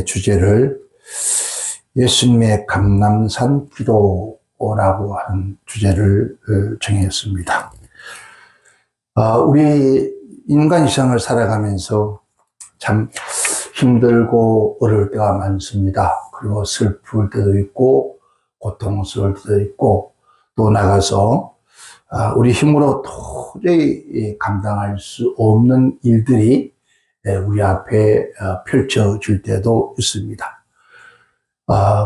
주제를 예수님의 감람산 기도라고 하는 주제를 정했습니다. 우리 인간 이상을 살아가면서 참 힘들고 어려울 때가 많습니다. 그리고 슬플 때도 있고 고통스러울 때도 있고 또 나가서 우리 힘으로 도저히 감당할 수 없는 일들이 우리 앞에 펼쳐질 때도 있습니다.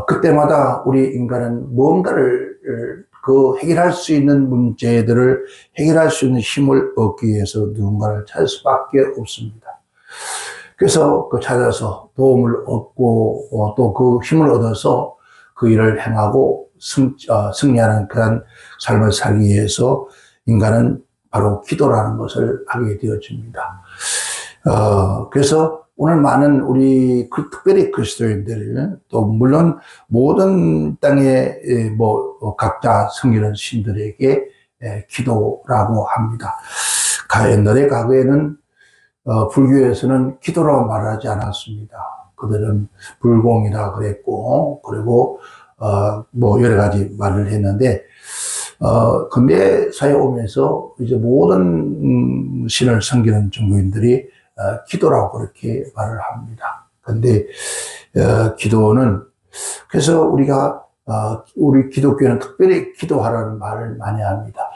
그때마다 우리 인간은 뭔가를 해결할 수 있는 문제들을 해결할 수 있는 힘을 얻기 위해서 누군가를 찾을 수밖에 없습니다. 그래서 찾아서 도움을 얻고 또 그 힘을 얻어서 그 일을 행하고 승리하는 그런 삶을 살기 위해서 인간은 바로 기도라는 것을 하게 되어집니다. 그래서 오늘 많은 우리 특별히 그리스도인들 또 물론 모든 땅에 각자 섬기는 신들에게 기도라고 합니다. 옛날에 과거에는 불교에서는 기도라고 말하지 않았습니다. 그들은 불공이라 그랬고 그리고 여러 가지 말을 했는데 근대 사회에 오면서 이제 모든 신을 섬기는 종교인들이 기도라고 그렇게 말을 합니다. 근데 기도는 그래서 우리 기독교는 특별히 기도하라는 말을 많이 합니다.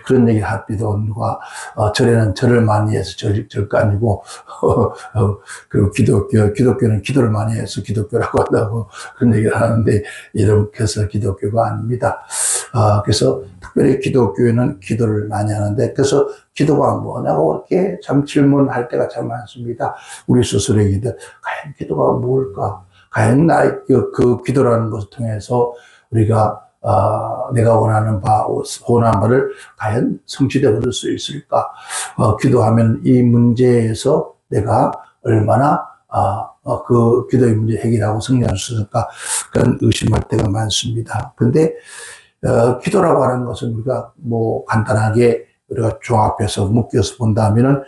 그런 얘기를 하기도 누가 절에는 절을 많이 해서 절거 아니고 그리고 기독교는 기도를 많이 해서 기독교라고 한다고 그런 얘기를 하는데 이렇게서 기독교가 아닙니다. 그래서 특별히 기독교에는 기도를 많이 하는데 그래서 기도가 뭐냐고 이렇게 참 질문할 때가 참 많습니다. 우리 스스로에게 과연 기도가 뭘까? 과연 그 기도라는 것을 통해서 우리가 내가 원하는 바를 과연 성취되어 얻을 수 있을까? 기도하면 이 문제에서 내가 얼마나 그 기도의 문제 해결하고 승리할 수 있을까? 그런 의심할 때가 많습니다. 근데 기도라고 하는 것은 우리가 간단하게 우리가 종합해서 묶여서 본다면은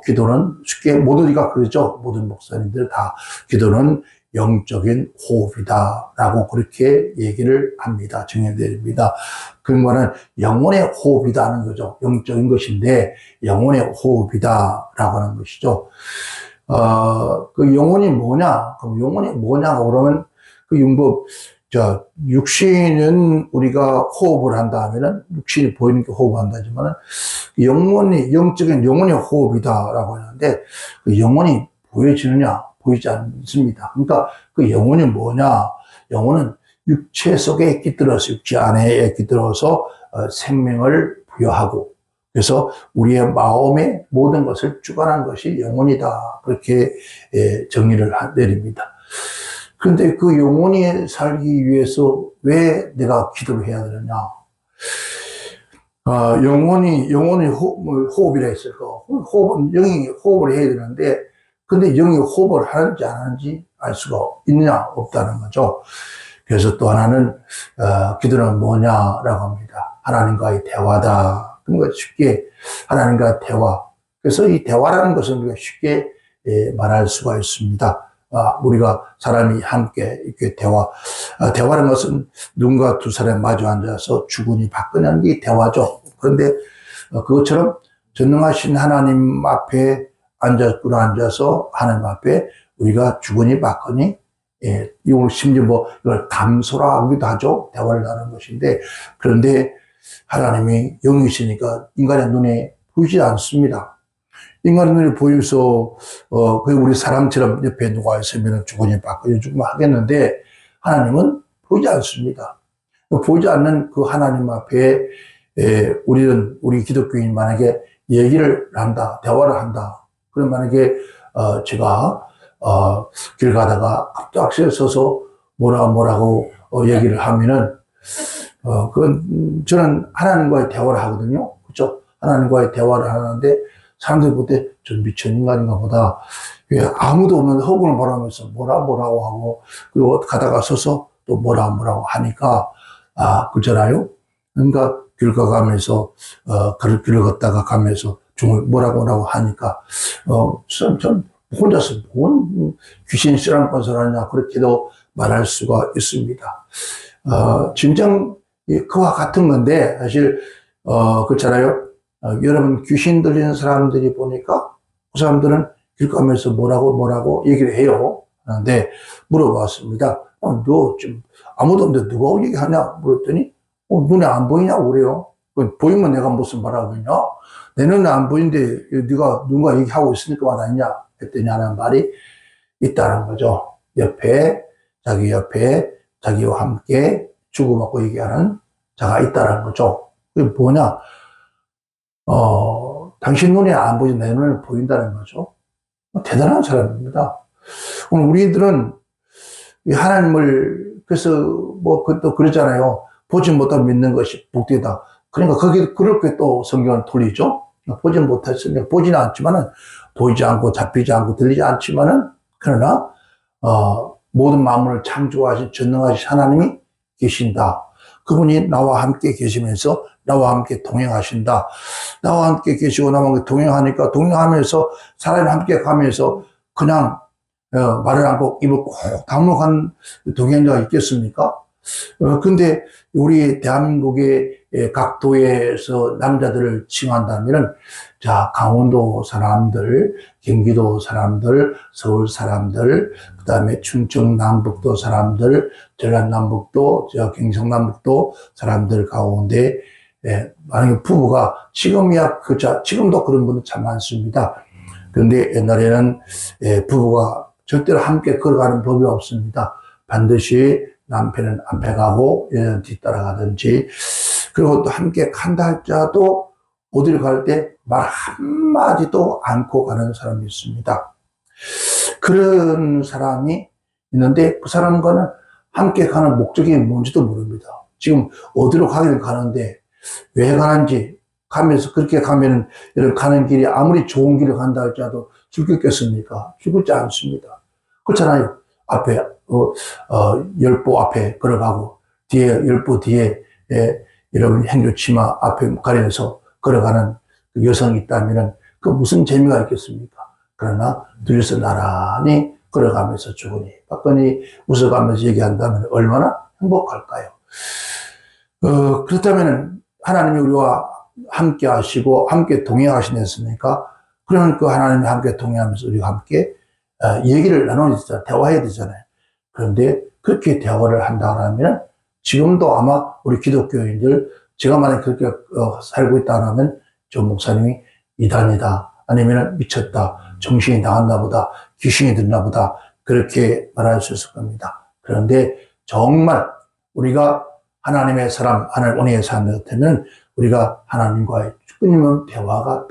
기도는 쉽게 모두가 그러죠. 모든 목사님들 다 기도는 영적인 호흡이다라고 그렇게 얘기를 합니다. 정의됩니다. 그 말은 영혼의 호흡이다는 거죠. 영적인 것인데 영혼의 호흡이다라고 하는 것이죠. 그 영혼이 뭐냐? 그럼 영혼이 뭐냐고 그러면 육신은 우리가 호흡을 한다 하면은 육신이 보이는 게 호흡한다지만은 영적인 영혼의 호흡이다라고 하는데 그 영혼이 보여지느냐? 보이지 않습니다. 그러니까 그 영혼이 뭐냐? 영혼은 육체 속에 깃들어서 육체 안에 깃들어서 생명을 부여하고 그래서 우리의 마음의 모든 것을 주관한 것이 영혼이다. 그렇게 정의를 내립니다. 그런데 그 영혼이 살기 위해서 왜 내가 기도를 해야 되느냐? 영혼이 호흡이라 했을까? 영이 호흡을 해야 되는데 근데 영이 호흡을 하는지 안 하는지 알 수가 있느냐 없다는 거죠. 그래서 또 하나는 기도는 뭐냐라고 합니다. 하나님과의 대화다. 그러니까 쉽게 하나님과 대화. 그래서 이 대화라는 것은 우리가 쉽게 말할 수가 있습니다. 우리가 사람이 함께 이렇게 대화라는 것은 누군가 두 사람 마주 앉아서 주거니 받거니 게 대화죠. 그런데 그것처럼 전능하신 하나님 앞에 앉아서 하나님 앞에 우리가 주거니 받거니 이걸 심지어 이걸 담소라 하기도 하죠. 대화를 나누는 것인데 그런데 하나님이 영이시니까 인간의 눈에 보이지 않습니다. 인간의 눈에 보여서 우리 사람처럼 옆에 누가 있으면 주거니 받거니 좀 하겠는데 하나님은 보이지 않습니다. 보이지 않는 그 하나님 앞에 우리 기독교인 만약에 얘기를 한다, 대화를 한다. 그럼 만약에 제가 길 가다가 갑자기 서서 뭐라고 얘기를 하면은 그건 저는 하나님과의 대화를 하거든요. 그렇죠? 하나님과의 대화를 하는데 사람들이 볼 때 좀 미친 인간인가 보다. 왜 아무도 없는 허공을 바라면서 뭐라고 하고 그리고 가다가 서서 또 뭐라고 하니까 그렇잖아요. 그러니까 길 가면서 길을 걷다가 가면서 뭐라고 하니까 전 혼자서 뭔 귀신 쓰라는 것을 하냐, 그렇게도 말할 수가 있습니다. 진정 그와 같은 건데, 사실, 그렇잖아요. 여러분, 귀신 들리는 사람들이 보니까 그 사람들은 길 가면서 뭐라고 얘기를 해요. 그런데 물어봤습니다. 너 지금 아무도 없는데 누가 얘기하냐? 물었더니, 눈에 안 보이냐고 그래요. 보이면 내가 무슨 말하겠냐? 내 눈에 안 보이는데 네가 누군가 얘기하고 있으니까 말하냐? 했더니 하는 말이 있다는 거죠. 자기 옆에 자기와 함께 주고받고 얘기하는 자가 있다는 거죠. 그게 뭐냐? 당신 눈에 안 보이는 내 눈에 보인다는 거죠. 대단한 사람입니다. 오늘 우리들은 하나님을, 그래서 그것도 그러잖아요. 보지 못하고 믿는 것이 복되다. 그러니까 그렇게 또 성경을 돌리죠. 보지 못했으면, 보지는 않지만은, 보이지 않고 잡히지 않고 들리지 않지만은, 그러나, 모든 만물을 창조하신 전능하신 하나님이 계신다. 그분이 나와 함께 계시면서 나와 함께 동행하신다. 나와 함께 계시고 나와 함께 동행하니까 동행하면서 사람이 함께 가면서 그냥 말을 않고 입을 꼭 다물고 동행자가 있겠습니까? 근데 우리 대한민국의 각 도에서 남자들을 칭한다면은, 자, 강원도 사람들, 경기도 사람들, 서울 사람들, 그 다음에 충청 남북도 사람들, 전라도 남북도, 경상남북도 사람들 가운데, 만약에 부부가, 지금도 그런 분들 참 많습니다. 그런데 옛날에는 부부가 절대로 함께 걸어가는 법이 없습니다. 반드시 남편은 앞에 가고 여자는 뒤따라가든지, 그리고 또 함께 간다 할자도 어디를 갈 때 말 한마디도 않고 가는 사람이 있습니다. 그런 사람이 있는데 그 사람과는 함께 가는 목적이 뭔지도 모릅니다. 지금 어디로 가기를 가는데 왜 가는지, 가면서 그렇게 가면은 여러분 가는 길이 아무리 좋은 길을 간다 할지라도 죽겠습니까? 죽지 않습니다. 그렇잖아요. 앞에 열보 앞에 걸어가고 뒤에 열보 뒤에 여러분 행주치마 앞에 가려서 걸어가는 그 여성이 있다면은 그 무슨 재미가 있겠습니까? 그러나 둘이서 나란히 걸어가면서 주거니 받거니 웃어가면서 얘기한다면 얼마나 행복할까요? 그렇다면은 하나님이 우리와 함께 하시고 함께 동행하시지 않습니까? 그러면 그 하나님이 함께 동행하면서 우리가 함께 얘기를 나눠야 되잖아요. 대화해야 되잖아요. 그런데 그렇게 대화를 한다 그러면 지금도 아마 우리 기독교인들, 제가 만약에 그렇게 살고 있다 하면 저 목사님이 이단이다, 아니면 미쳤다, 정신이 나갔나 보다, 귀신이 들나 보다, 그렇게 말할 수 있을 겁니다. 그런데 정말 우리가 하나님의 사람, 하나님 은혜의 사람이 되면 우리가 하나님과의 끊임없는 대화가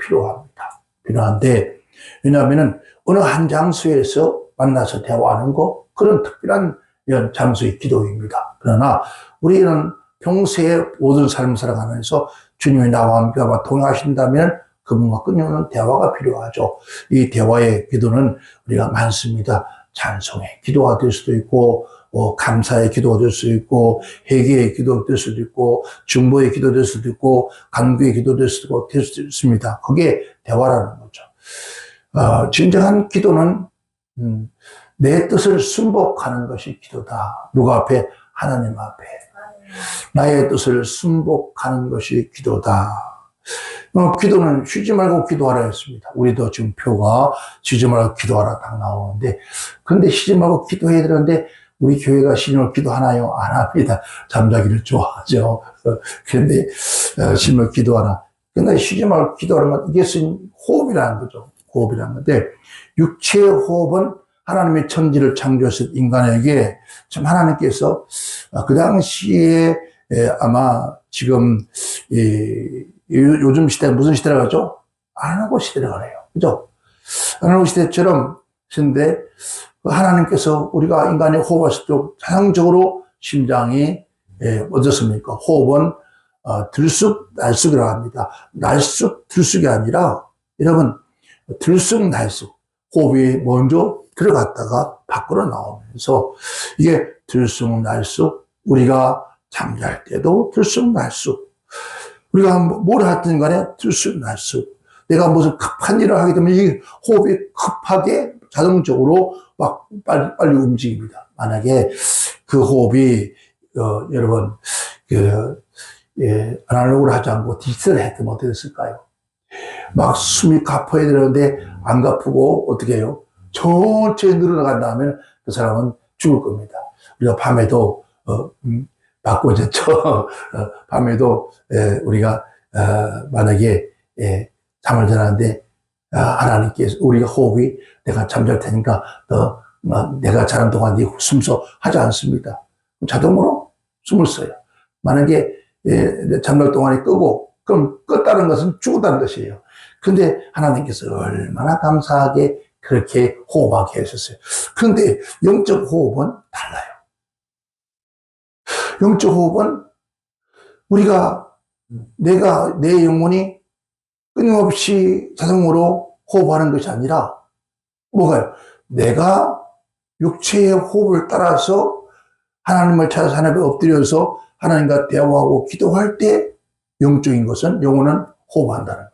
필요한데, 왜냐하면 어느 한 장소에서 만나서 대화하는 거, 그런 특별한 이런 장소의 기도입니다. 그러나 우리는 평소에 모든 삶을 살아가면서 주님이 나와 함께 동행하신다면 그분과 끊임없는 대화가 필요하죠. 이 대화의 기도는 우리가 많습니다. 찬송의 기도가 될 수도 있고, 감사의 기도가 될 수도 있고, 회개의 기도가 될 수도 있고, 중보의 기도가 될 수도 있고, 간구의 기도가 될 수도 있습니다. 그게 대화라는 거죠. 진정한 기도는 내 뜻을 순복하는 것이 기도다. 누가 앞에? 하나님 앞에. 나의 뜻을 순복하는 것이 기도다. 기도는 쉬지 말고 기도하라 했습니다. 우리도 지금 표가 쉬지 말고 기도하라 딱 나오는데, 근데 쉬지 말고 기도해야 되는데 우리 교회가 쉬지 말고 기도하나요? 안 합니다. 잠자기를 좋아하죠. 그런데 쉬지 말고 기도하라. 근데 쉬지 말고 기도하는 건 이게 쓴 호흡이라는 거죠. 호흡이라는 건데, 육체의 호흡은 하나님의 천지를 창조하신 인간에게 참 하나님께서 그 당시에 아마 지금 요즘 시대 무슨 시대라고 하죠? 아나고 시대라고 해요. 그죠? 아나고 시대처럼 근데 하나님께서 우리가 인간의 호흡했을 때 자상적으로 심장이 어떻습니까? 호흡은 들쑥 날쑥이라고 합니다. 날쑥 들쑥이 아니라 여러분 들쑥 날쑥, 호흡이 먼저 들어갔다가 밖으로 나오면서 이게 들쑥날쑥, 우리가 잠잘 때도 들쑥날쑥, 우리가 뭘 하든 간에 들쑥날쑥, 내가 무슨 급한 일을 하게 되면 이 호흡이 급하게 자동적으로 막 빨리 움직입니다. 만약에 그 호흡이, 여러분, 아날로그로 하지 않고 디지털을 했으면 어떻게 됐을까요? 막 숨이 가파야 되는데 안 가쁘고 어떻게 해요? 천천히 늘어나간 다음에 그 사람은 죽을 겁니다. 우리가 밤에도, 바꿔졌죠. 밤에도, 우리가, 만약에, 잠을 자는데, 하나님께서, 우리가 호흡이 내가 잠잘 테니까, 내가 자는 동안 네 숨쉬어 하지 않습니다. 자동으로 숨을 쉬어요. 만약에, 잠잘 동안에 끄고, 그럼 껐다는 것은 죽었다는 것이에요. 근데 하나님께서 얼마나 감사하게 그렇게 호흡하게 하셨어요. 그런데 영적 호흡은 달라요. 영적 호흡은 내 영혼이 끊임없이 자동으로 호흡하는 것이 아니라 뭐가요? 내가 육체의 호흡을 따라서 하나님을 찾아서 하나님에 엎드려서 하나님과 대화하고 기도할 때 영적인 것은 영혼은 호흡한다는 거예요.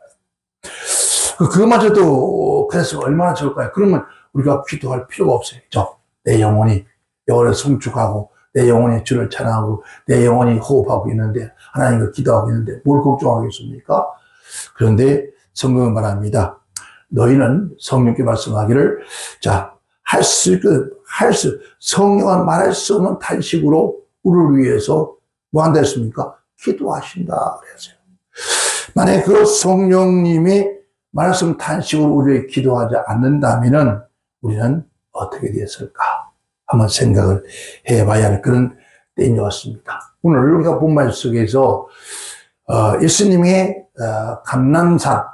그것마저도 그랬으면 얼마나 좋을까요? 그러면 우리가 기도할 필요가 없어요. 내 영혼을 성축하고 내 영혼이 주를 찬양하고 내 영혼이 호흡하고 있는데 하나님과 기도하고 있는데 뭘 걱정하겠습니까? 그런데 성경은 말합니다. 너희는 성령께 말씀하기를 성령은 말할 수 없는 탄식으로 우리를 위해서 뭐 한다 했습니까? 기도하신다 그랬어요. 만약에 그 성령님이 말할 수 없는 탄식으로 우리를 기도하지 않는다면은 우리는 어떻게 되었을까? 한번 생각을 해봐야 할 그런 때인 것 같습니다. 오늘 우리가 본 말씀 속에서 예수님의 감람산,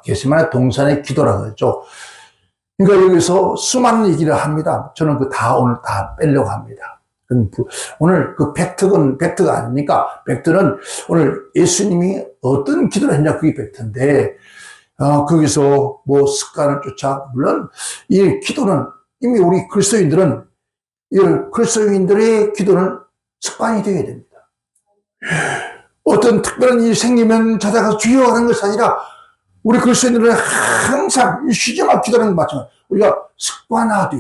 게세마네 동산의 기도라고 했죠. 그러니까 여기서 수많은 얘기를 합니다. 저는 오늘 다 빼려고 합니다. 오늘 그 팩트가 아닙니까? 팩트는 오늘 예수님이 어떤 기도를 했냐, 그게 팩트인데, 거기서 뭐 습관을 쫓아, 물론 이 기도는 이미 우리 그리스도인들의 기도는 습관이 되어야 됩니다. 어떤 특별한 일이 생기면 찾아가서 주여 하는 것이 아니라 우리 그리스도인들은 항상 쉬지 말고 기도하는 것 마찬가지로 우리가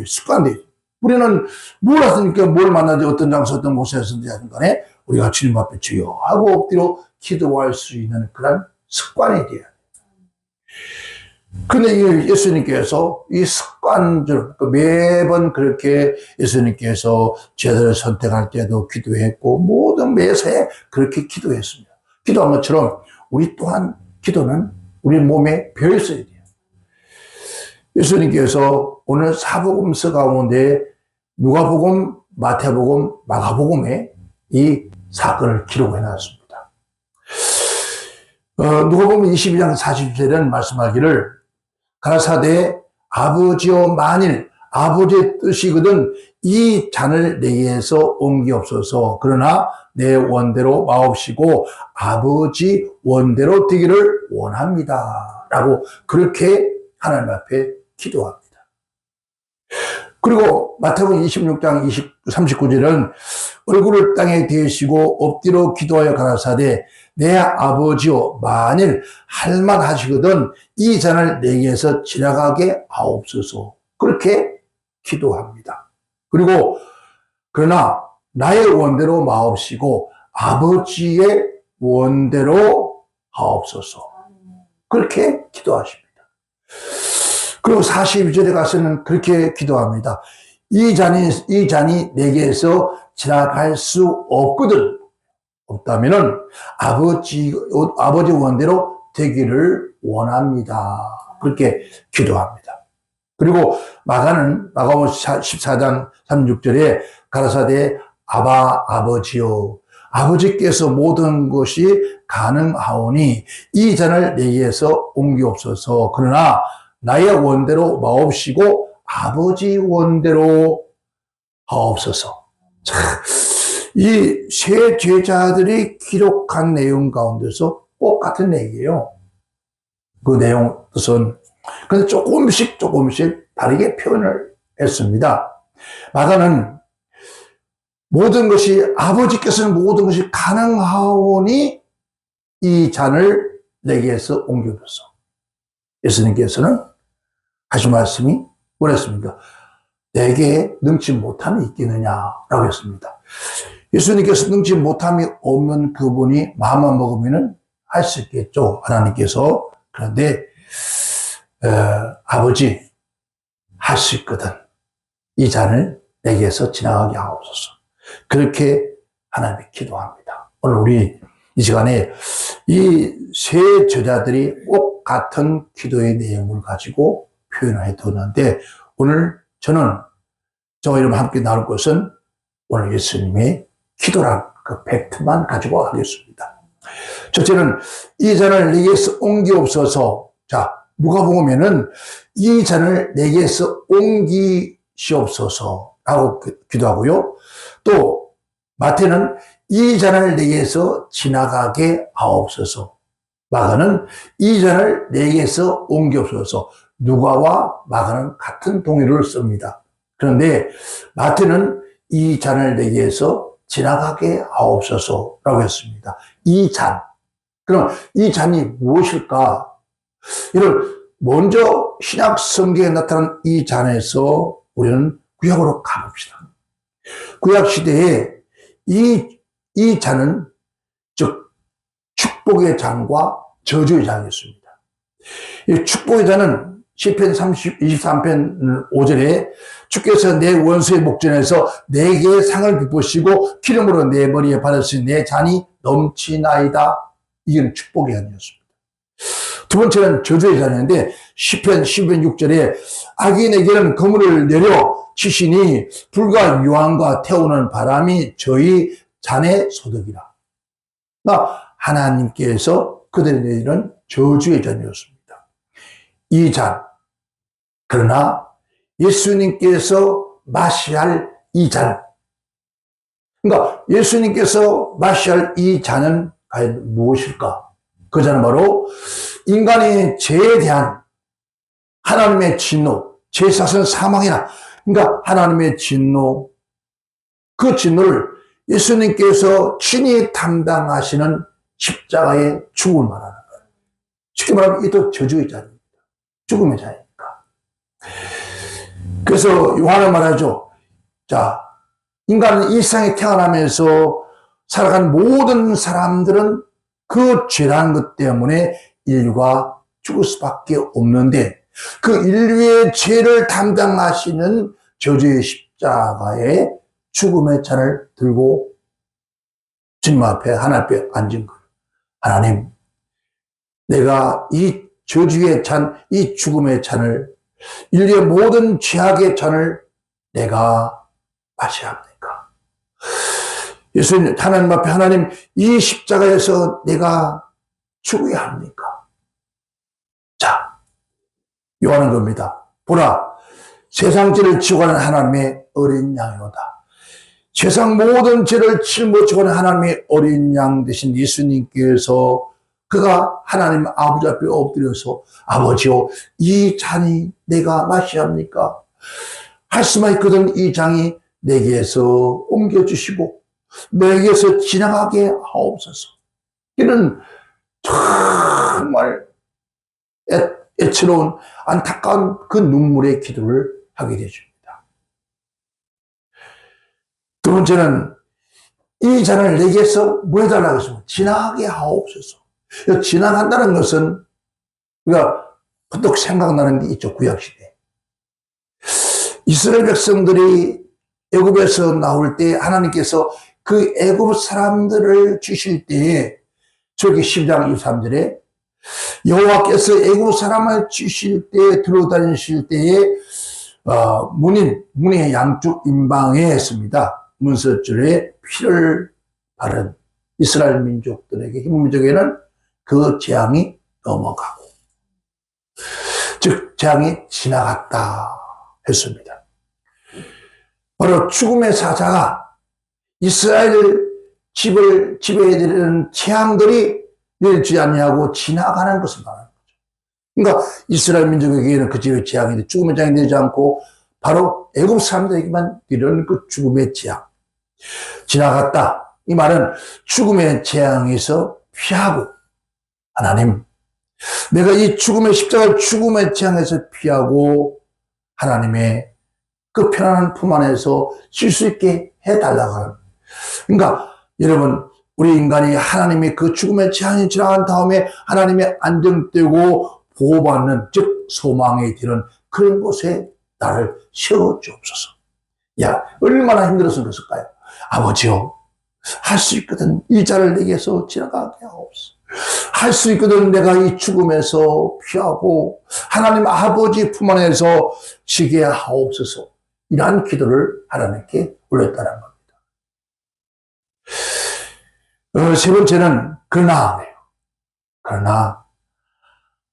습관돼요. 우리는 뭘 하니까 뭘 만나지 어떤 장소 어떤 곳에서든지 하는 간에 우리가 주님 앞에 주여 하고 엎드려 기도할 수 있는 그런 습관이 돼야 돼요. 근데 예수님께서 이 습관들, 매번 그렇게 예수님께서 제자를 선택할 때도 기도했고, 모든 매사에 그렇게 기도했습니다. 기도한 것처럼 우리 또한 기도는 우리 몸에 배어있어야 돼요. 예수님께서 오늘 사복음서 가운데 누가복음, 마태복음, 마가복음에 이 사건을 기록해 놨습니다. 누가복음 22장 40절에는 말씀하기를 가라사대 아버지여 만일 아버지의 뜻이거든 이 잔을 내게서 옮기옵소서. 그러나 내 원대로 마옵시고 아버지 원대로 되기를 원합니다. 라고 그렇게 하나님 앞에 기도합니다. 그리고 마태복음 26장 39절은 얼굴을 땅에 대시고 엎드려 기도하여 가라사대 내 아버지여 만일 할만 하시거든 이 잔을 내게서 지나가게 하옵소서. 그렇게 기도합니다. 그리고 그러나 나의 원대로 마옵시고 아버지의 원대로 하옵소서. 그렇게 기도하십니다. 그리고 42절에 가서는 그렇게 기도합니다. 이 잔이 내게서 지나갈 수 없다면은 아버지 원대로 되기를 원합니다. 그렇게 기도합니다. 그리고 마가복음 14장 36절에 가라사대 아버지요 아버지께서 모든 것이 가능하오니 이 잔을 내게서 옮기옵소서. 그러나 나의 원대로 마옵시고 아버지 원대로 하옵소서. 이 세 제자들이 기록한 내용 가운데서 똑같은 얘기예요. 그 내용 뜻은 근데 조금씩 다르게 표현을 했습니다. 마가는 모든 것이 아버지께서는 모든 것이 가능하오니 이 잔을 내게서 옮겨줘서 예수님께서는 하신 말씀이 원했습니까? 내게 능치 못함이 있겠느냐라고 했습니다. 예수님께서 능치 못함이 없는 그분이 마음만 먹으면 할 수 있겠죠. 하나님께서. 그런데 아버지 할 수 있거든. 이 잔을 내게서 지나가게 하옵소서. 그렇게 하나님께 기도합니다. 오늘 우리 이 시간에 이 세 저자들이 꼭 같은 기도의 내용을 가지고 표현을 해두었는데, 오늘 저와 여러분 함께 나눌 것은 오늘 예수님의 기도란 그 팩트만 가지고 하겠습니다. 첫째는 이 잔을 내게서 옮기옵소서. 자, 누가복음에는 이 잔을 내게서 옮기시옵소서라고 기도하고요. 또 마태는 이 잔을 내게서 지나가게 하옵소서. 마가는 이 잔을 내게서 옮기옵소서. 누가와 마가는 같은 동의를 씁니다. 그런데 마태는 이 잔을 내게서 지나가게 하옵소서라고 했습니다. 이 잔. 그럼 이 잔이 무엇일까? 이를 먼저 신약 성경에 나타난 이 잔에서 우리는 구약으로 가봅시다. 구약 시대에 이 잔은 즉 축복의 잔과 저주의 잔이었습니다. 이 축복의 잔은 시편 23편 5절에 주께서 내 원수의 목전에서 내게 상을 베푸시고 기름으로 내 머리에 바르신 내 잔이 넘치나이다. 이건 축복의 잔이었습니다. 두 번째는 저주의 잔이었는데 시편 12편 6절에 악인에게는 그물을 내려 치시니 불과 유황과 태우는 바람이 저희 잔의 소득이라. 하나님께서 그들에게 내리는 저주의 잔이었습니다. 이 잔, 그러나 예수님께서 마셔야 할 이 잔, 그러니까 예수님께서 마셔야 할 이 잔은 과연 무엇일까? 그 잔은 바로 인간의 죄에 대한 하나님의 진노, 죄 삭은 사망이라. 그러니까 하나님의 진노, 그 진노를 예수님께서 친히 담당하시는 십자가의 죽음을 말하는 거예요. 쉽게 말하면 이도 저주의 잔입니다. 죽음의 잔이니까. 그래서 요한은 말하죠. 자, 인간은 이 세상에 태어나면서 살아간 모든 사람들은 그 죄라는 것 때문에 인류가 죽을 수밖에 없는데, 그 인류의 죄를 담당하시는 저주의 십자가의 죽음의 잔을 들고 주님 앞에, 하나님 앞에 앉은 거예요. 하나님, 내가 이 저주의 잔, 이 죽음의 잔을, 인류의 모든 죄악의 잔을 내가 마셔야 합니까? 예수님, 하나님 앞에, 하나님, 이 십자가에서 내가 죽어야 합니까? 자, 요하는 겁니다. 보라, 세상 죄를 지고 가는 하나님의 어린 양이로다. 세상 모든 죄를 짊어지고 가는 하나님의 어린 양 되신 예수님께서 그가 하나님 아버지 앞에 엎드려서 아버지요, 이 잔이 내가 마셔야 합니까? 할 수만 있거든 이 잔이 내게서 옮겨주시고 내게서 지나가게 하옵소서. 이런 정말 애처로운 안타까운 그 눈물의 기도를 하게 되십니다. 두 번째는 이 잔을 내게서 뭐 해달라고 했습니다. 지나가게 하옵소서. 지나간다는 것은 우리가 번뜩 생각나는 게 있죠. 구약시대 이스라엘 백성들이 애굽에서 나올 때 하나님께서 그 애굽 사람들을 주실 때에 저기 10장 23절에 여호와께서 애굽 사람을 주실 때 들어다니실 때에 문의 양쪽 임방에 했습니다. 문서줄에 피를 바른 이스라엘 민족들에게 히브리 민족에는 그 재앙이 넘어가고 즉 재앙이 지나갔다 했습니다. 바로 죽음의 사자가 이스라엘 집을 지배해드리는 재앙들이 내리지 아니하고 지나가는 것을 말하는 거죠. 그러니까 이스라엘 민족에게는 그 집의 재앙인데 죽음의 재앙이 되지 않고 바로 애굽 사람들에게만 이런 그 죽음의 재앙 지나갔다. 이 말은 죽음의 재앙에서 피하고 하나님, 내가 이 죽음의 십자가 죽음의 재앙에서 피하고 하나님의 그 편안한 품 안에서 쉴 수 있게 해달라고 하는. 그러니까 여러분, 우리 인간이 하나님의 그 죽음의 재앙이 지나간 다음에 하나님의 안정되고 보호받는, 즉 소망에 이르는 그런 곳에 나를 세워주옵소서. 야, 얼마나 힘들어서 그랬을까요? 아버지요, 할 수 있거든 이 자를 내게서 지나가게 하옵소서. 할 수 있거든 내가 이 죽음에서 피하고 하나님 아버지 품 안에서 쉬게 하옵소서. 이러한 기도를 하나님께 올렸다는 겁니다. 세 번째는 그러나네요. 그러나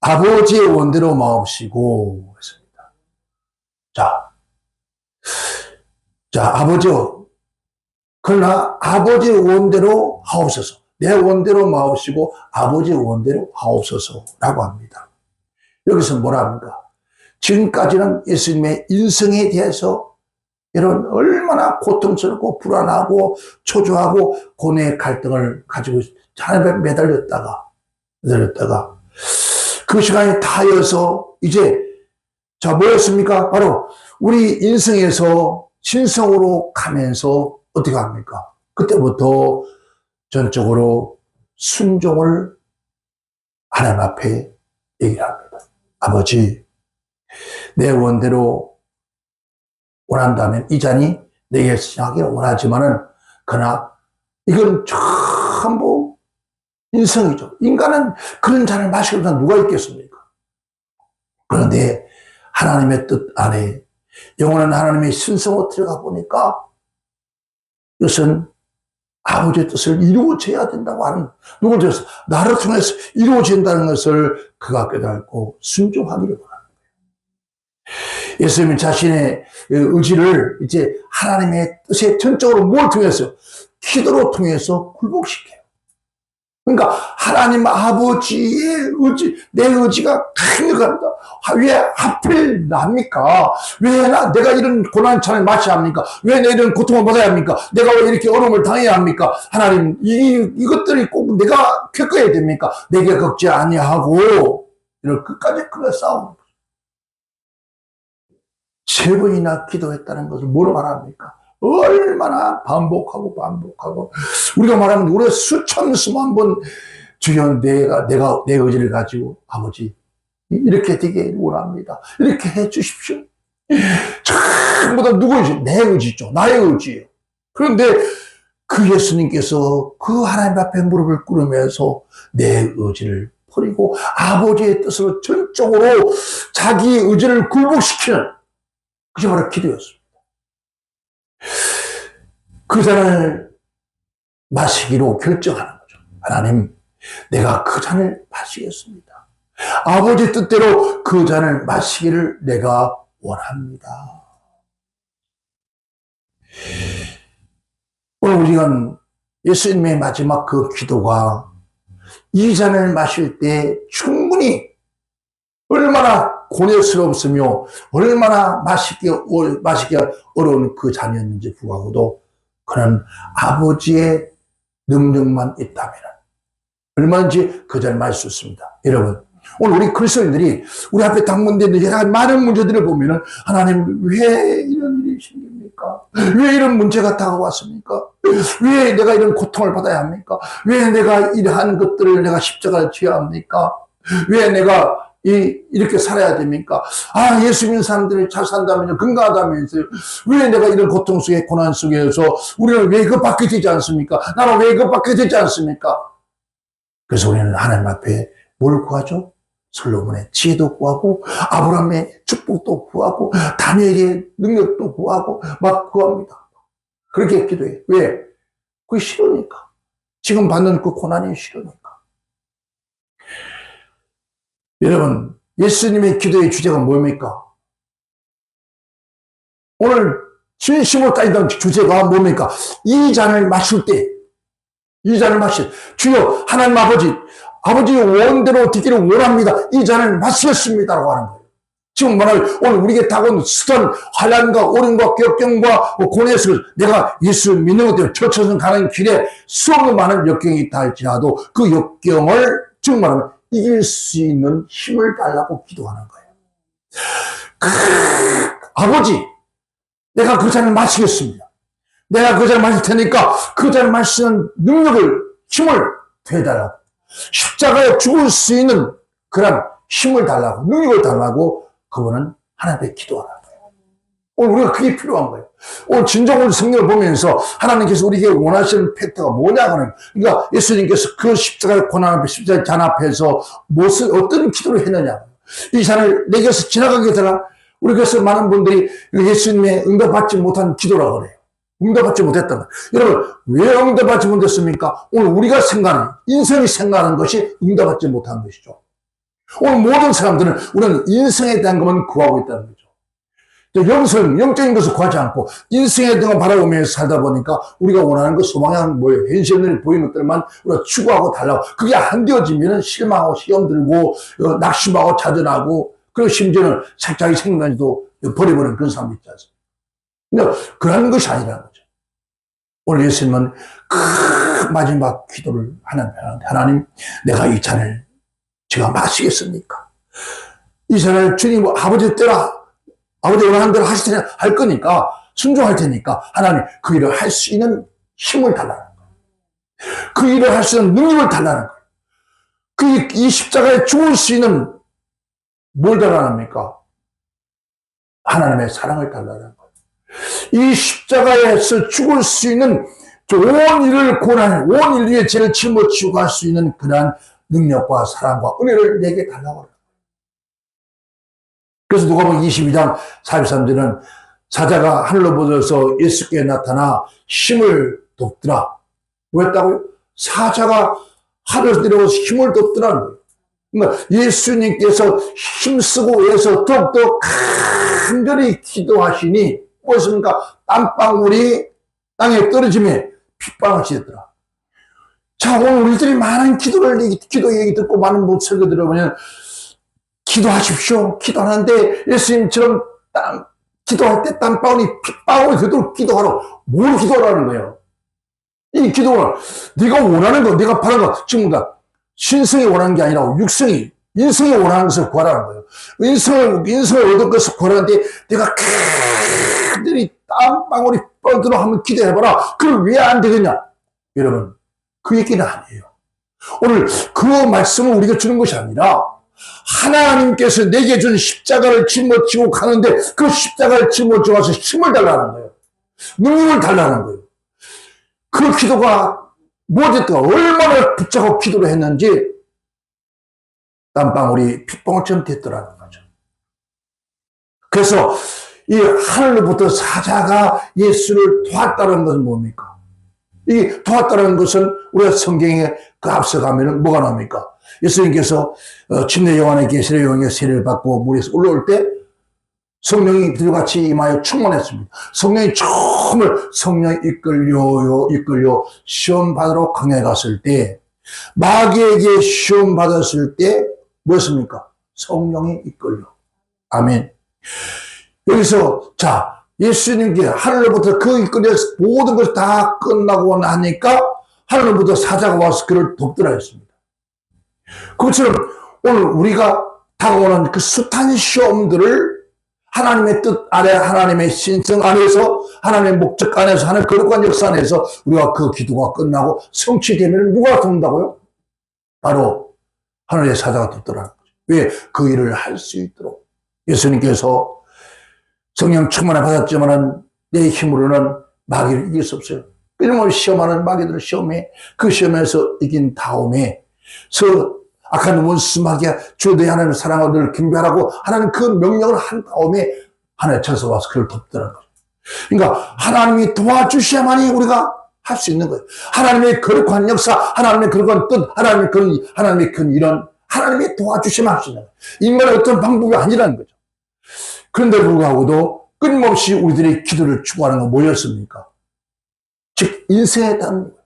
아버지의 원대로 마옵시고 했습니다. 자, 아버지요. 그러나 아버지의 원대로 하옵소서. 내 원대로 마옵시고 아버지의 원대로 하옵소서라고 합니다. 여기서 뭐라 합니까? 지금까지는 예수님의 인성에 대해서 이런 얼마나 고통스럽고 불안하고 초조하고 고뇌의 갈등을 가지고 하나님에 매달렸다가 그 시간이 다여서 이제 뭐였습니까? 바로 우리 인성에서 신성으로 가면서 어떻게 합니까? 그때부터 전적으로 순종을 하나님 앞에 얘기를 합니다. 아버지, 내 원대로 원한다면 이 잔이 내게 지나기를 원하지만은, 그러나 이건 전부 인성이죠. 인간은 그런 잔을 마시고 누가 있겠습니까? 그런데 하나님의 뜻 안에 영원한 하나님의 신성으로 들어가 보니까 이것은 아버지의 뜻을 이루어져야 된다고 하는, 누굴 통해서? 나를 통해서 이루어진다는 것을 그가 깨닫고 순종하기를 원하는 거예요. 예수님은 자신의 의지를 이제 하나님의 뜻에 전적으로 뭘 통해서? 기도로 통해서 굴복시켜요. 그러니까 하나님 아버지의 의지, 내 의지가 강력합니다. 왜 하필 납니까? 왜 내가 이런 고난찬을 마셔야 합니까? 왜 내가 이런 고통을 받아야 합니까? 내가 왜 이렇게 어려움을 당해야 합니까? 하나님, 이것들이 꼭 내가 겪어야 됩니까? 내게 겪지 아니하고 이런 끝까지 그가 싸우는 거죠. 3번이나 기도했다는 것을 뭐로 말합니까? 얼마나 반복하고 우리가 말하면 우리가 수만 번 주여 내가 내 의지를 가지고 아버지 이렇게 되게 원합니다. 이렇게 해 주십시오. 전부 다 누구 의지? 내 의지죠. 나의 의지예요. 그런데 그 예수님께서 그 하나님 앞에 무릎을 꿇으면서 내 의지를 버리고 아버지의 뜻으로 전적으로 자기 의지를 굴복시키는, 그게 바로 기도였습니다. 그 잔을 마시기로 결정하는 거죠. 하나님, 내가 그 잔을 마시겠습니다. 아버지 뜻대로 그 잔을 마시기를 내가 원합니다. 오늘 우리가 예수님의 마지막 그 기도가 이 잔을 마실 때 충분히 얼마나 고뇌스럽으며 얼마나 마시기 어려운 그 잔이었는지 불구하고도 그는 아버지의 능력만 있다면 얼마든지 그 잔을 마실 수 있습니다. 여러분, 오늘 우리 그리스도인들이 우리 앞에 당면된 여러 가지 많은 문제들을 보면은 하나님 왜 이런 일이 생깁니까? 왜 이런 문제가 다가왔습니까? 왜 내가 이런 고통을 받아야 합니까? 왜 내가 이러한 것들을 내가 십자가를 지어야 합니까? 왜 내가 이렇게 살아야 됩니까? 예수 믿는 사람들이 잘 산다면요, 건강하다면서요. 왜 내가 이런 고통 속에, 고난 속에서 우리는 왜 그거 받게 되지 않습니까? 나는 왜 그거 받게 되지 않습니까? 그래서 우리는 하나님 앞에 뭘 구하죠? 솔로몬의 지혜도 구하고, 아브라함의 축복도 구하고, 다니엘의 능력도 구하고, 막 구합니다. 그렇게 기도해요. 왜? 그게 싫으니까. 지금 받는 그 고난이 싫으니까. 여러분, 예수님의 기도의 주제가 뭡니까? 오늘 진심으로 따지던 주제가 뭡니까? 이 잔을 마실 때, 주여 하나님 아버지의 원대로 되기를 원합니다. 이 잔을 마시겠습니다라고 하는 거예요. 지금 오늘 우리에게 다가온 수단, 환난과 어려움과 역경과 고뇌를 내가 예수 믿는 것 때문에 처처선 가는 길에 수없는 많은 역경이 있다 할지라도 그 역경을 지금 말하면 이길 수 있는 힘을 달라고 기도하는 거예요. 아버지, 내가 그 잔을 마시겠습니다. 내가 그 잔을 마실 테니까 그 잔을 마시는 능력을, 힘을 더해달라고. 십자가에 죽을 수 있는 그런 힘을 달라고, 능력을 달라고 그분은 하나님께 기도하라고. 오늘 우리가 그게 필요한 거예요. 오늘 진정으로 성경을 보면서 하나님께서 우리에게 원하시는 팩트가 뭐냐고는, 그러니까 예수님께서 그 십자가의 고난 앞에, 십자가의 잔 앞에서 어떤 기도를 했느냐. 이 잔을 내게서 지나가게 되라. 우리 교회에서 많은 분들이 예수님의 응답받지 못한 기도라고 그래요. 응답받지 못했던 거예요. 여러분, 왜 응답받지 못했습니까? 오늘 우리가 생각하는, 인생이 생각하는 것이 응답받지 못한 것이죠. 오늘 모든 사람들은 우리는 인생에 대한 것만 구하고 있다는 거죠. 영적인 것을 구하지 않고 인생에 대한 걸 바라보면서 살다 보니까 우리가 원하는 것, 소망한 뭐예요? 현실을 보이는 것들만 우리가 추구하고 달라고. 그게 안 되어지면 실망하고 시험 들고 낙심하고 자전하고, 그리고 심지어는 자기 생각까지도 버려버리는 그런 사람도 있지 않습니까? 근데 그런 것이 아니라는 거죠. 오늘 예수님은 그 마지막 기도를 하나님께 하는데, 하나님, 내가 이 잔을 제가 마시겠습니까? 이 잔을 주님 아버지 때라, 아버지 원하는 대로 할 거니까, 순종할 테니까 하나님 그 일을 할 수 있는 힘을 달라는 거예요. 그 일을 할 수 있는 능력을 달라는 거예요. 이 십자가에 죽을 수 있는 뭘 달라합니까? 하나님의 사랑을 달라는 거예요. 이 십자가에서 죽을 수 있는 온 인을 고난, 온 인류의 죄를 짊어지고 갈 수 있는 그러한 능력과 사랑과 은혜를 내게 달라고 합니다. 그래서 누가복음 22장 43절은 사자가 하늘로 벗어서 예수께 나타나 힘을 돕더라. 왜 했다고요? 사자가 하늘에서 내려와서 힘을 돕더라는 거예요. 그러니까 예수님께서 힘쓰고 해서 더욱더 간절히 기도하시니 무엇입니까? 땀방울이 땅에 떨어지며 핏방울이 됐더라. 자, 오늘 우리들이 많은 기도 얘기 듣고 많은 설교 들어보면 기도하십시오. 기도하는데 예수님처럼 기도할 때 땀방울이 핏방울이 되도록 기도하라고. 뭘 기도하라는 거예요? 이 기도는 네가 원하는 거, 네가 바라는 거, 지금 신성이 원하는 게 아니라 인성이 원하는 것을 구하라는 거예요. 인성을 얻을 것을 구하라는데 내가 간절히 땀방울이 뻘도록 한번 기도해봐라. 그럼 왜 안 되겠냐? 여러분, 그 얘기는 아니에요. 오늘 그 말씀을 우리가 주는 것이 아니라 하나님께서 내게 준 십자가를 짊어지고 가는데 그 십자가를 짊어지고 와서 힘을 달라는 거예요. 능력을 달라는 거예요. 그 기도가 뭐였든 얼마나 붙잡고 기도를 했는지 땀방울이 핏방울처럼 됐더라는 거죠. 그래서 이 하늘로부터 사자가 예수를 도왔다는 것은 뭡니까? 이 도왔다는 것은 우리가 성경에 그 앞서 가면은 뭐가 나옵니까? 예수님께서 침례 요한의 계시의 영의 세례를 받고 물에서 올라올 때 성령이 들같이 임하여 충만했습니다. 성령이 처음을 성령이 이끌려 시험 받으러 강에 갔을 때, 마귀에게 시험 받았을 때 뭐였습니까? 성령이 이끌려. 아멘. 여기서 자, 예수님께 하늘로부터 그 이끌려서 모든 것이 다 끝나고 나니까 하늘로부터 사자가 와서 그를 돕더라 했습니다. 그것처럼 오늘 우리가 다가오는 그 숱한 시험들을 하나님의 뜻 아래, 하나님의 신성 안에서, 하나님의 목적 안에서, 하나님의 거룩한 역사 안에서 우리가 그 기도가 끝나고 성취되면 누가 돕는다고요? 바로 하늘의 사자가 돕더라는 거죠. 왜? 그 일을 할 수 있도록. 예수님께서 성령 충만을 받았지만은 내 힘으로는 마귀를 이길 수 없어요. 끊임없이 시험하는 마귀들을 시험해, 그 시험에서 이긴 다음에 악한 원수 마귀야 주 내 하나님을 사랑하고 늘 경배하라고 하나님 그 명령을 한 다음에 하나님의 천사가 와서 그를 돕더라는 거죠. 그러니까 하나님이 도와주셔야만이 우리가 할 수 있는 거예요. 하나님의 거룩한 역사, 하나님의 거룩한 뜻, 하나님의 큰 이런 하나님이 도와주시면 할 수 있는 거예요. 인간의 어떤 방법이 아니라는 거죠. 그런데 불구하고도 끊임없이 우리들이 기도를 추구하는 건 뭐였습니까? 즉 인생에 대한 거예요.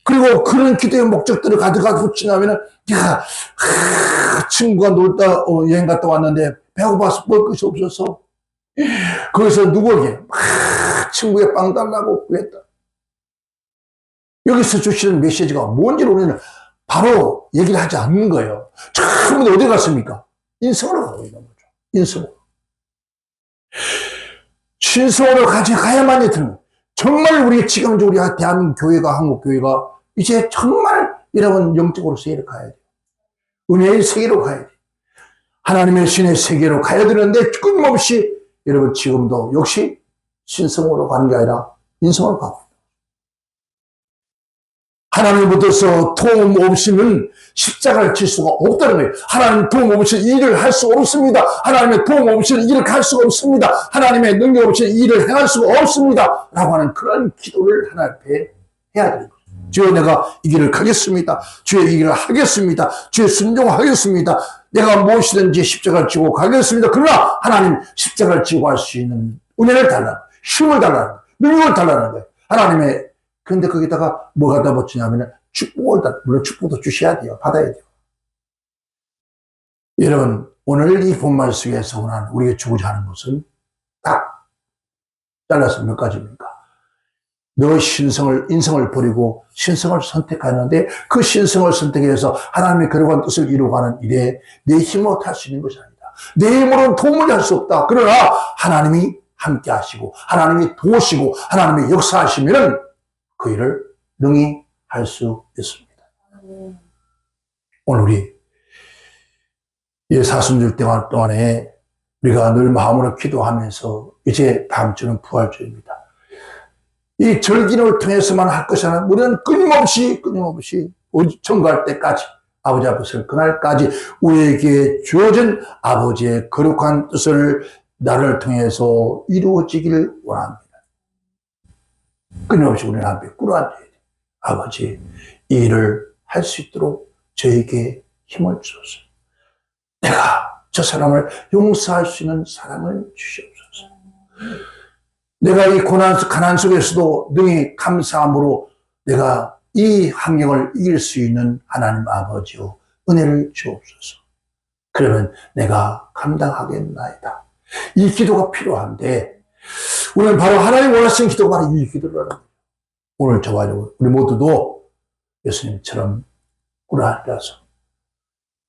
그리고 그런 기도의 목적들을 가져가고 지나면은, 야, 친구가 놀다, 여행 갔다 왔는데, 배고파서 먹을 것이 없어서, 거기서 누구에게, 친구에 빵 달라고 구했다. 여기서 주시는 메시지가 뭔지 우리는 바로 얘기를 하지 않는 거예요. 처음에 어디 갔습니까? 인성으로 가고 있는 거죠. 인성으로. 신성으로 가야만이 되는 거예요. 정말 우리 지금 우리 대한민국 교회가, 한국 교회가 이제 정말 여러분 영적으로 세계로 가야 돼요. 은혜의 세계로 가야 돼요. 하나님의 신의 세계로 가야 되는데 끊임없이 여러분 지금도 역시 신성으로 가는 게 아니라 인성으로 가고 있다. 하나님부터서 도움 없이는 십자가를 칠 수가 없다는 거예요. 하나님 도움 없이는 일을 할 수가 없습니다. 하나님의 도움 없이는 일을 할 수가 없습니다. 하나님의 능력 없이는 일을 행할 수가 없습니다. 라고 하는 그런 기도를 하나님 앞에 해야 되는 거예요. 주여 내가 이 길을 가겠습니다. 주여 이 길을 하겠습니다. 주여 순종하겠습니다. 내가 무엇이든지 십자가를 지고 가겠습니다. 그러나 하나님 십자가를 지고 할 수 있는 은혜를 달라는 거예요. 힘을 달라는 거예요. 능력을 달라는 거예요. 하나님의 근데 거기다가 뭐 갖다 붙이냐면 물론 축복도 주셔야 돼요. 받아야 돼요. 여러분 오늘 이 본말 속에서 원하는 우리가 주고자 하는 것은 딱 잘라서 몇 가지입니까? 너 인성을 버리고 신성을 선택하는데 그 신성을 선택해서 하나님의 거룩한 뜻을 이루어가는 일에 내 힘으로 할 수 있는 것이 아니다. 내 힘으로는 도움을 할 수 없다. 그러나 하나님이 함께 하시고 하나님이 도우시고 하나님이 역사하시면 그 일을 능히 할 수 있습니다. 오늘 우리 이 사순절 동안에 우리가 늘 마음으로 기도하면서 이제 다음 주는 부활주입니다. 이 절기를 통해서만 할 것이 아니라 우리는 끊임없이 청구할 때까지 아버지 앞에서 그날까지 우리에게 주어진 아버지의 거룩한 뜻을 나를 통해서 이루어지기를 원합니다. 끊임없이 우리는 앞에 꿇어앉아야 돼요. 아버지 이 일을 할 수 있도록 저에게 힘을 주소서. 내가 저 사람을 용서할 수 있는 사랑을 주시옵소서. 내가 이 가난 속에서도 능히 감사함으로 내가 이 환경을 이길 수 있는 하나님 아버지요 은혜를 주옵소서. 그러면 내가 감당하겠나이다. 이 기도가 필요한데 오늘 바로 하나님 원하시는 기도가 바로 이 기도를 하는 거예요. 오늘 저와 우리 모두도 예수님처럼 꿇어앉아서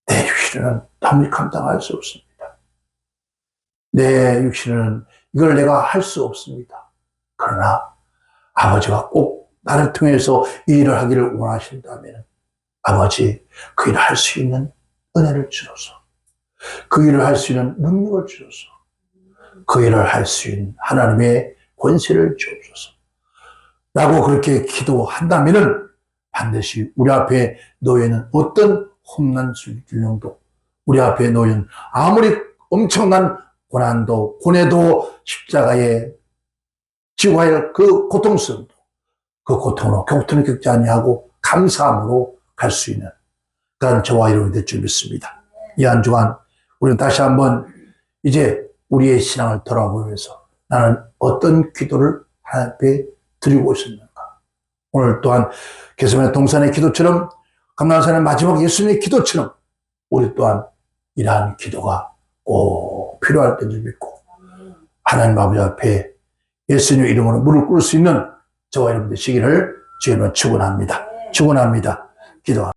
내 육신은 도무지 감당할 수 없습니다. 내 육신은 이걸 내가 할 수 없습니다. 그러나 아버지가 꼭 나를 통해서 이 일을 하기를 원하신다면 아버지 그 일을 할 수 있는 은혜를 주소서. 그 일을 할 수 있는 능력을 주소서. 그 일을 할 수 있는 하나님의 권세를 주옵소서. 라고 그렇게 기도한다면은 반드시 우리 앞에 놓여있는 어떤 험난 질병도 우리 앞에 놓여있는 아무리 엄청난 고난도 고뇌도 십자가에 지고 할 그 고통스러움도 그 고통으로 고통을 겪지 아니하고 감사함으로 갈 수 있는 그런 저와 여러분이 될 줄 믿습니다. 이 한 주간 우리는 다시 한번 이제 우리의 신앙을 돌아보면서 나는 어떤 기도를 하나님 앞에 드리고 있었는가. 오늘 또한 게세마네 동산의 기도처럼 감람산의 마지막 예수님의 기도처럼 우리 또한 이러한 기도가 꼭 필요할 때를 믿고 하나님 아버지 앞에 예수님의 이름으로 무릎 꿇을 수 있는 저와 여러분 되시기를 주님은 축원합니다. 축원합니다. 기도합니다.